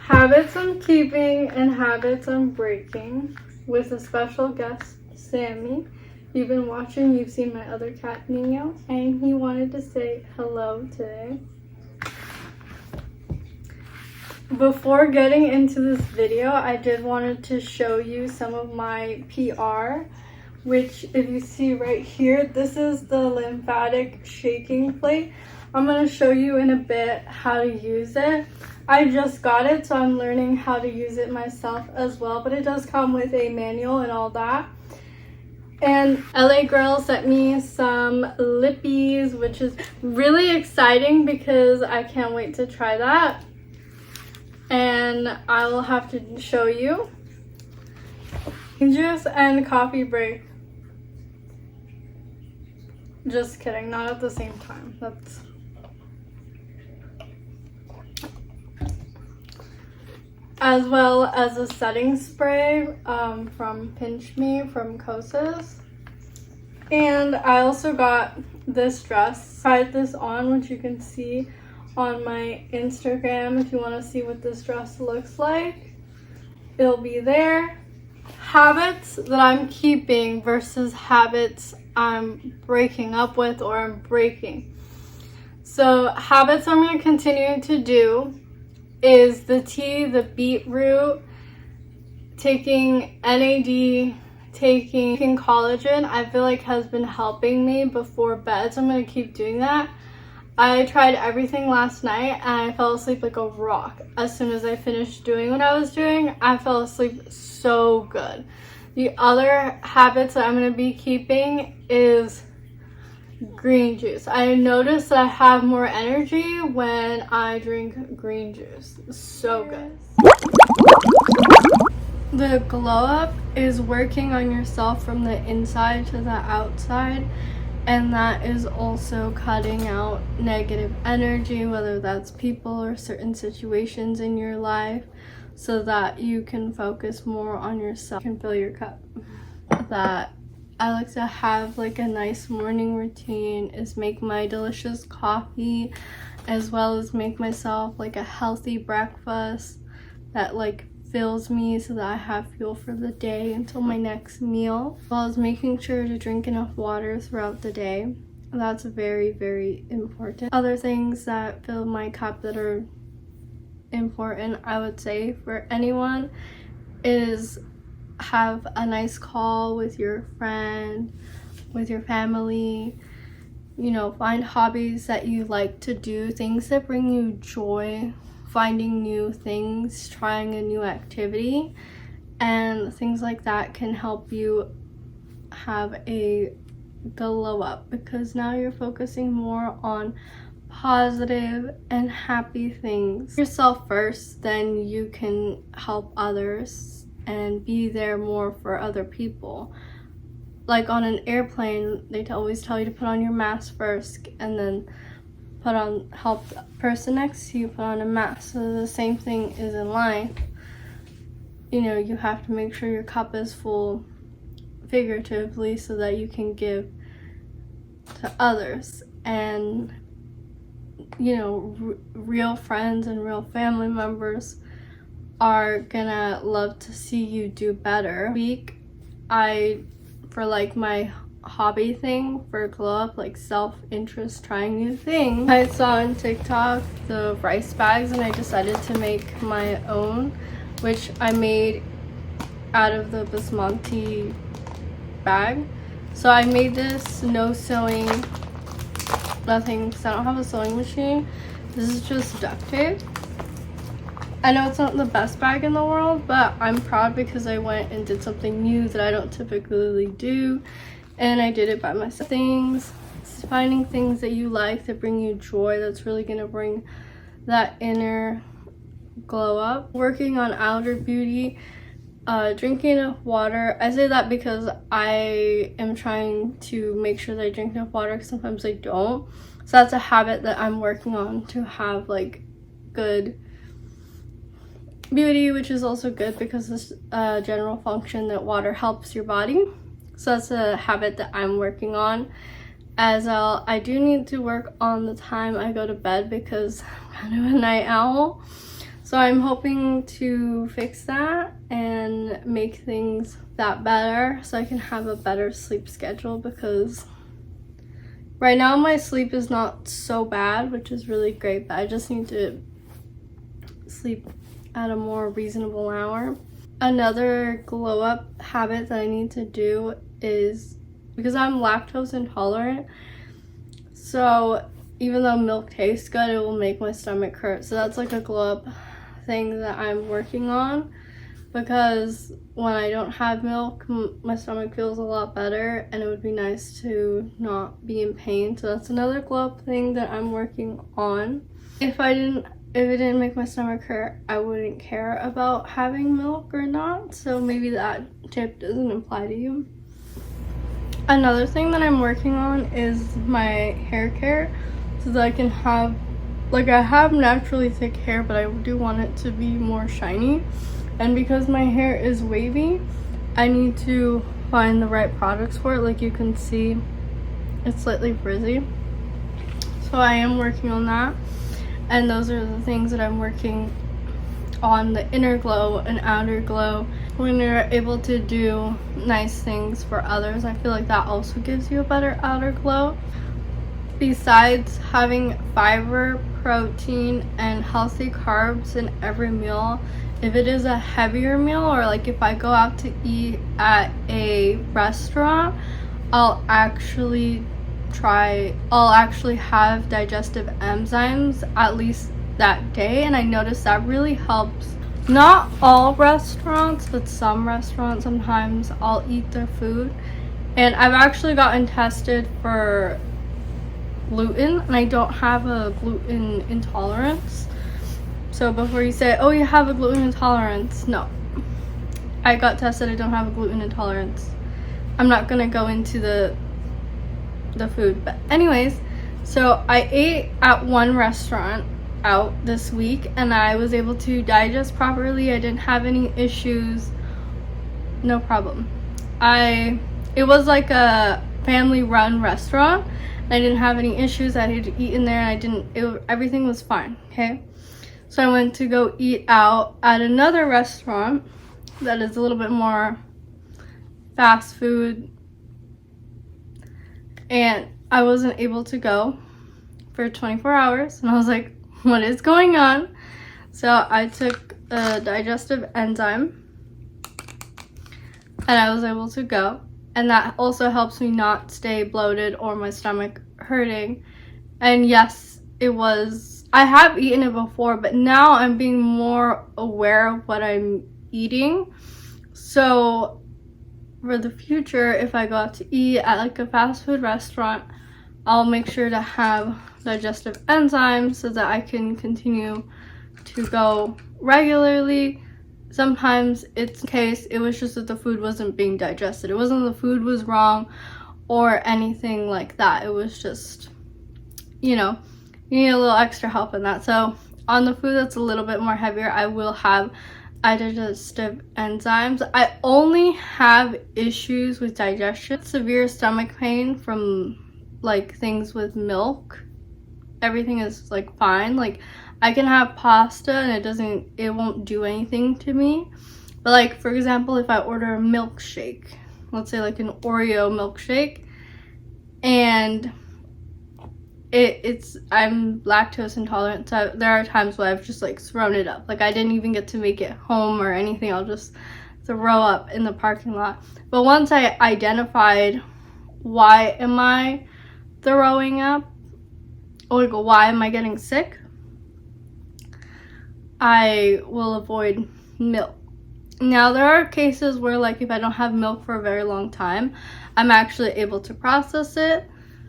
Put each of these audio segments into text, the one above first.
Habits I'm keeping and habits I'm breaking with a special guest, Sammy. You've been watching, you've seen my other cat, Nino, and he wanted to say hello today. Before getting into this video, I did wanted to show you some of my PR, which if you see right here, this is the lymphatic shaking plate. I'm going to show you in a bit how to use it. I just got it, so I'm learning how to use it myself as well, but it does come with a manual and all that. And LA Girl sent me some lippies, which is really exciting because I can't wait to try that. And I will have to show you. Juice and coffee break. Just kidding, not at the same time. That's as well as a setting spray from Pinch Me from Kosas. And I also got this dress. Tried this on, which you can see on my Instagram if you want to see what this dress looks like. It'll be there. Habits that I'm keeping versus habits I'm breaking up with or I'm breaking. So habits I'm going to continue to do is the tea, the beetroot, taking NAD, taking collagen. I feel like has been helping me before bed, so I'm going to keep doing that. I tried everything last night and I fell asleep like a rock. As soon as I finished doing what I was doing, I fell asleep so good. The other habits that I'm going to be keeping is green juice. I noticed that I have more energy when I drink green juice. So good. The glow up is working on yourself from the inside to the outside. And that is also cutting out negative energy, whether that's people or certain situations in your life, so that you can focus more on yourself. You can fill your cup. That I like to have like a nice morning routine is make my delicious coffee, as well as make myself like a healthy breakfast that like fills me so that I have fuel for the day until my next meal, as well as making sure to drink enough water throughout the day. That's very, very important. Other things that fill my cup that are important, I would say, for anyone is have a nice call with your friend, with your family. You know, find hobbies that you like to do, things that bring you joy, finding new things, trying a new activity, and things like that can help you have a glow up, because now you're focusing more on positive and happy things. Yourself first, then you can help others and be there more for other people. Like on an airplane, they always tell you to put on your mask first and then help the person next to you put on a mask. So the same thing is in life. You know, you have to make sure your cup is full figuratively so that you can give to others. And you know, real friends and real family members are gonna love to see you do better. For like my hobby thing for glow up, like self-interest, trying new things, I saw on TikTok the rice bags and I decided to make my own, which I made out of the basmati bag. So I made this no sewing, nothing, because I don't have a sewing machine. This is just duct tape. I know it's not the best bag in the world, but I'm proud because I went and did something new that I don't typically do, and I did it by myself. Finding things that you like that bring you joy, that's really gonna bring that inner glow up. Working on outer beauty, drinking enough water. I say that because I am trying to make sure that I drink enough water, because sometimes I don't. So that's a habit that I'm working on, to have like good beauty, which is also good because this general function that water helps your body. So that's a habit that I'm working on. As I do need to work on the time I go to bed because I'm kind of a night owl. So I'm hoping to fix that and make things that better so I can have a better sleep schedule, because right now my sleep is not so bad, which is really great, but I just need to sleep at a more reasonable hour. Another glow up habit that I need to do is, because I'm lactose intolerant, so even though milk tastes good, it will make my stomach hurt. So that's like a glow up thing that I'm working on, because when I don't have milk, my stomach feels a lot better, and it would be nice to not be in pain. So that's another glow up thing that I'm working on. If it didn't make my stomach hurt, I wouldn't care about having milk or not. So maybe that tip doesn't apply to you. Another thing that I'm working on is my hair care, so that I can have, like, I have naturally thick hair, but I do want it to be more shiny. And because my hair is wavy, I need to find the right products for it. Like you can see, it's slightly frizzy. So I am working on that. And those are the things that I'm working on, the inner glow and outer glow. When you're able to do nice things for others, I feel like that also gives you a better outer glow. Besides having fiber, protein, and healthy carbs in every meal, if it is a heavier meal, or like if I go out to eat at a restaurant, I'll actually have digestive enzymes at least that day, and I noticed that really helps. Not all restaurants, but some restaurants, sometimes I'll eat their food, and I've actually gotten tested for gluten, and I don't have a gluten intolerance. So before you say, oh, you have a gluten intolerance, no, I got tested, I don't have a gluten intolerance. I'm not gonna go into the food, but anyways, so I ate at one restaurant out this week, and I was able to digest properly. I didn't have any issues, no problem. It was like a family run restaurant, and I didn't have any issues. I had eaten there, and everything was fine. Okay, so I went to go eat out at another restaurant that is a little bit more fast food, and I wasn't able to go for 24 hours, and I was like, what is going on? So I took a digestive enzyme, and I was able to go, and that also helps me not stay bloated or my stomach hurting. And yes, I have eaten it before, but now I'm being more aware of what I'm eating. So for the future, if I go out to eat at like a fast food restaurant, I'll make sure to have digestive enzymes so that I can continue to go regularly. Sometimes it's the case, it was just that the food wasn't being digested. It wasn't the food was wrong or anything like that. It was just, you need a little extra help in that. So on the food that's a little bit more heavier, I will have digestive enzymes. I only have issues with digestion, severe stomach pain from like things with milk. Everything is like fine. Like I can have pasta and it won't do anything to me. But like, for example, if I order a milkshake, let's say like an Oreo milkshake, and I'm lactose intolerant, so there are times where I've just like thrown it up. Like I didn't even get to make it home or anything. I'll just throw up in the parking lot. But once I identified why am I throwing up, or like why am I getting sick, I will avoid milk. Now there are cases where like if I don't have milk for a very long time, I'm actually able to process it.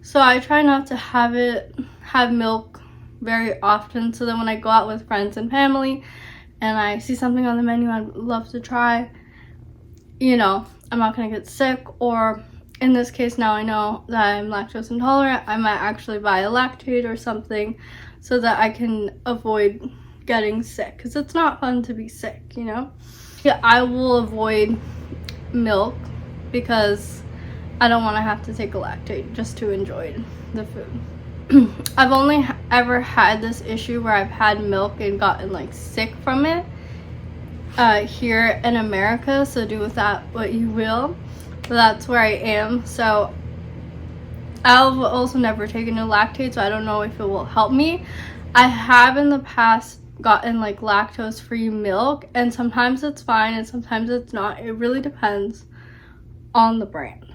So I try not to have milk very often, so that when I go out with friends and family and I see something on the menu I'd love to try, I'm not gonna get sick. Or in this case, now I know that I'm lactose intolerant, I might actually buy a Lactaid or something so that I can avoid getting sick, because it's not fun to be sick, Yeah, I will avoid milk because I don't want to have to take a Lactaid just to enjoy the food. I've only ever had this issue where I've had milk and gotten like sick from it here in America, so do with that what you will. But that's where I am. So I've also never taken a lactate, so I don't know if it will help me. I have in the past gotten like lactose free milk, and sometimes it's fine and sometimes it's not. It really depends on the brand.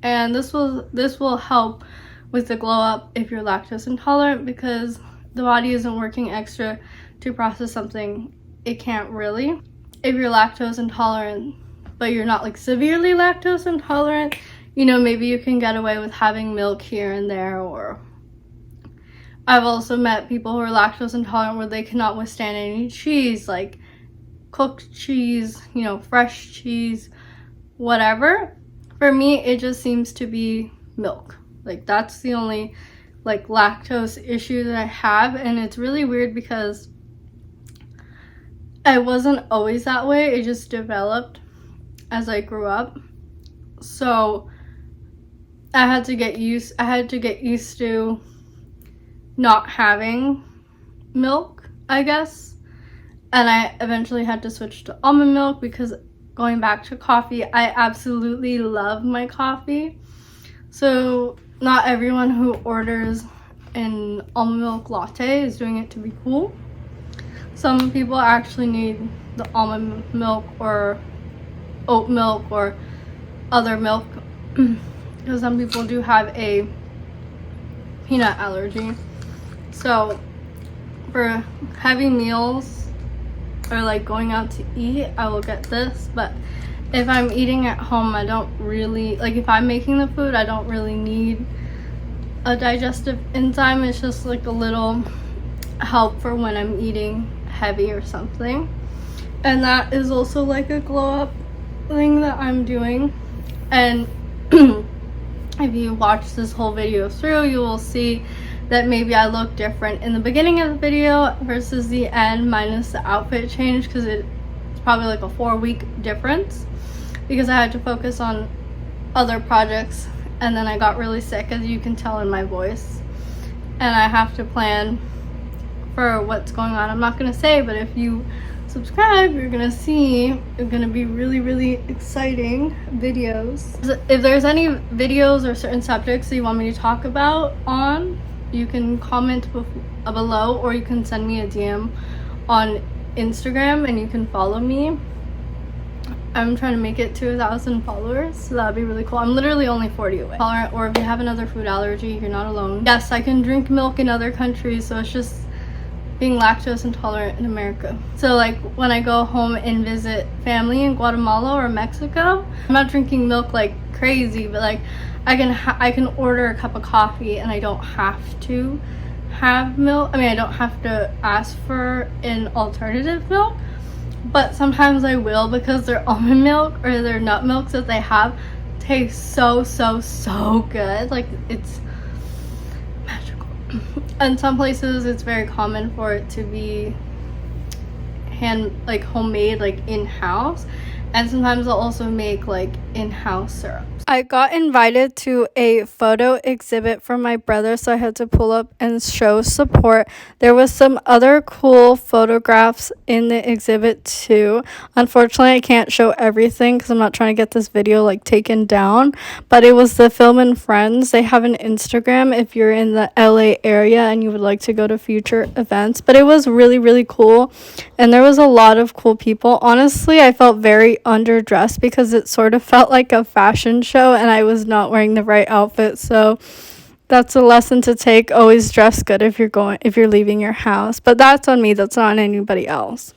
And this will help with the glow up if you're lactose intolerant, because the body isn't working extra to process something it can't really. If you're lactose intolerant but you're not like severely lactose intolerant, you know, maybe you can get away with having milk here and there. Or I've also met people who are lactose intolerant where they cannot withstand any cheese, like cooked cheese, you know, fresh cheese, whatever. For me, it just seems to be milk. Like, that's the only like lactose issue that I have. And it's really weird because I wasn't always that way. It just developed as I grew up. So I had to get used to not having milk, I guess. And I eventually had to switch to almond milk, because going back to coffee, I absolutely love my coffee. So not everyone who orders an almond milk latte is doing it to be cool. Some people actually need the almond milk or oat milk or other milk, because some people do have a peanut allergy. So for heavy meals or like going out to eat, I will get this. But if I'm eating at home, I don't really, like if I'm making the food, I don't really need a digestive enzyme. It's just like a little help for when I'm eating heavy or something. And that is also like a glow up thing that I'm doing. And if you watch this whole video through, you will see that maybe I look different in the beginning of the video versus the end, minus the outfit change, because it's probably like a 4-week difference, because I had to focus on other projects and then I got really sick, as you can tell in my voice, and I have to plan for what's going on. I'm not gonna say, but if you subscribe, you're gonna see it's gonna be really exciting videos. If there's any videos or certain subjects that you want me to talk about on, you can comment below, or you can send me a DM on Instagram and you can follow me. I'm trying to make it to 1,000 followers, so that'd be really cool. I'm literally only 40 away. Or if you have another food allergy, you're not alone. Yes, I can drink milk in other countries, so it's just being lactose intolerant in America. So like when I go home and visit family in Guatemala or Mexico, I'm not drinking milk like crazy, but like I can order a cup of coffee and I don't have to have milk. I mean, I don't have to ask for an alternative milk, but sometimes I will, because their almond milk or their nut milks that they have taste so good. Like, it's magical. In some places it's very common for it to be homemade, like in-house, and sometimes they'll also make like in-house syrups. I got invited to a photo exhibit from my brother, so I had to pull up and show support. There was some other cool photographs in the exhibit too. Unfortunately, I can't show everything because I'm not trying to get this video like taken down, but it was the Film and Friends. They have an Instagram if you're in the LA area and you would like to go to future events. But it was really cool, and there was a lot of cool people. Honestly, I felt very underdressed because it sort of felt like a fashion show and I was not wearing the right outfit. So that's a lesson to take. Always dress good if you're leaving your house. But that's on me, that's not on anybody else.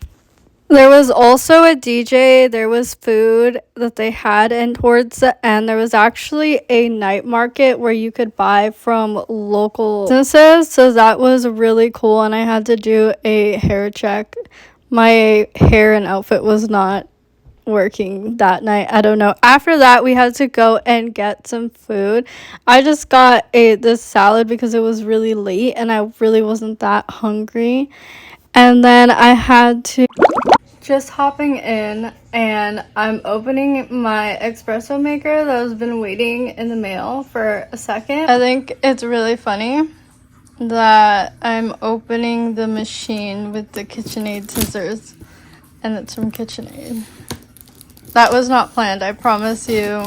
There was also a DJ, there was food that they had, and towards the end there was actually a night market where you could buy from local businesses. So that was really cool, and I had to do a hair check. My hair and outfit was not working that night. I don't know. After that, we had to go and get some food. I just got this salad because it was really late and I really wasn't that hungry. And then I had to Just hopping in, and I'm opening my espresso maker that has been waiting in the mail for a second. I think it's really funny that I'm opening the machine with the KitchenAid scissors, and it's from KitchenAid. That was not planned, I promise you.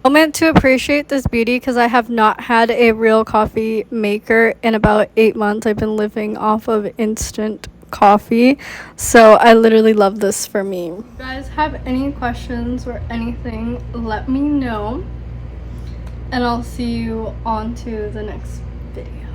Moment to appreciate this beauty, because I have not had a real coffee maker in about 8 months. I've been living off of instant coffee, so I literally love this for me. If you guys have any questions or anything, let me know, and I'll see you on to the next video.